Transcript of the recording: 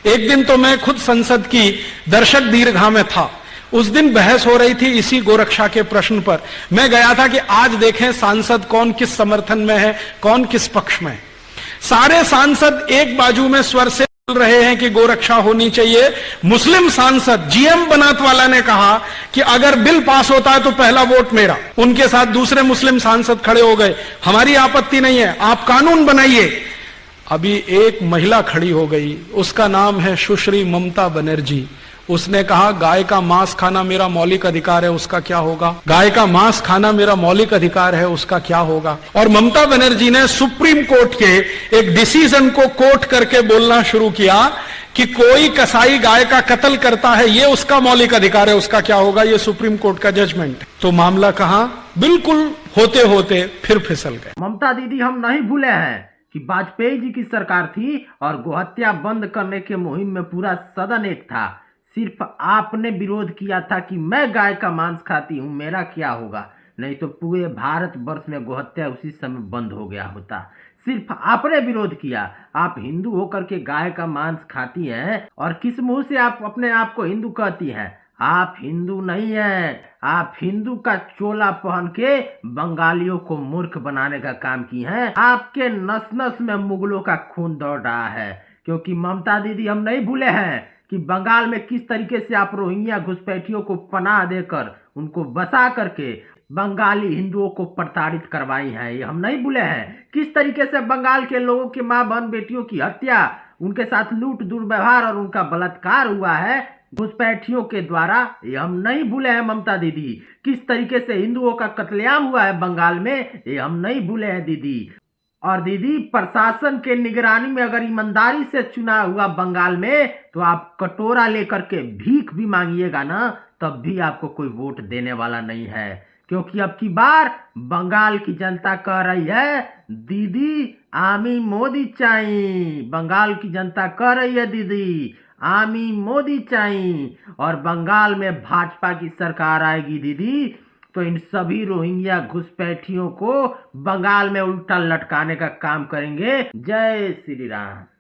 एक दिन तो मैं खुद संसद की दर्शक दीर्घा में था। उस दिन बहस हो रही थी इसी गोरक्षा के प्रश्न पर। मैं गया था कि आज देखें सांसद कौन किस समर्थन में है, कौन किस पक्ष में है। सारे सांसद एक बाजू में स्वर से बोल रहे हैं कि गोरक्षा होनी चाहिए। मुस्लिम सांसद जीएम बनात वाला ने कहा कि अगर बिल पास होता है तो पहला वोट मेरा। उनके साथ दूसरे मुस्लिम सांसद खड़े हो गए, हमारी आपत्ति नहीं है, आप कानून बनाइए। अभी एक महिला खड़ी हो गई, उसका नाम है सुश्री ममता बनर्जी। उसने कहा गाय का मांस खाना मेरा मौलिक अधिकार है, उसका क्या होगा। गाय का मांस खाना मेरा मौलिक अधिकार है, उसका क्या होगा। और ममता बनर्जी ने सुप्रीम कोर्ट के एक डिसीजन को कोट करके बोलना शुरू किया कि कोई कसाई गाय का कत्ल करता है, ये उसका मौलिक अधिकार है, उसका क्या होगा। ये सुप्रीम कोर्ट का जजमेंट। तो मामला कहां बिल्कुल होते होते फिर फिसल गए। ममता दीदी, हम नहीं भूले हैं कि वाजपेयी जी की सरकार थी और गोहत्या बंद करने के मुहिम में पूरा सदन एक था। सिर्फ आपने विरोध किया था कि मैं गाय का मांस खाती हूं, मेरा क्या होगा। नहीं तो पूरे भारत वर्ष में गोहत्या उसी समय बंद हो गया होता। सिर्फ आपने विरोध किया। आप हिंदू होकर के गाय का मांस खाती हैं और किस मुंह से आप अपने आप को हिंदू कहती हैं। आप हिंदू नहीं हैं। आप हिंदू का चोला पहन के बंगालियों को मूर्ख बनाने का काम की हैं। आपके नस नस में मुगलों का खून दौड़ रहा है। क्योंकि ममता दीदी, हम नहीं भूले हैं कि बंगाल में किस तरीके से आप रोहिंग्या घुसपैठियों को पनाह देकर उनको बसा करके बंगाली हिंदुओं को प्रताड़ित करवाई है। ये हम नहीं भूले हैं। किस तरीके से बंगाल के लोगों की मां बहन बेटियों की हत्या, उनके साथ लूट दुर्व्यवहार और उनका बलात्कार हुआ है घुसपैठियों के द्वारा। ये हम नहीं भूले हैं ममता दीदी। किस तरीके से हिंदुओं का कत्लेआम हुआ है बंगाल में, ये हम नहीं भूले हैं दीदी। और दीदी, प्रशासन के निगरानी में अगर ईमानदारी से चुनाव हुआ बंगाल में तो आप कटोरा लेकर के भीख भी मांगिएगा ना, तब भी आपको कोई वोट देने वाला नहीं है। क्योंकि अब की बार बंगाल की जनता कह रही है दीदी आमी मोदी चाहिए। बंगाल की जनता कह रही है दीदी आमी मोदी चाहिए। और बंगाल में भाजपा की सरकार आएगी दीदी, तो इन सभी रोहिंग्या घुसपैठियों को बंगाल में उल्टा लटकाने का काम करेंगे। जय श्री राम।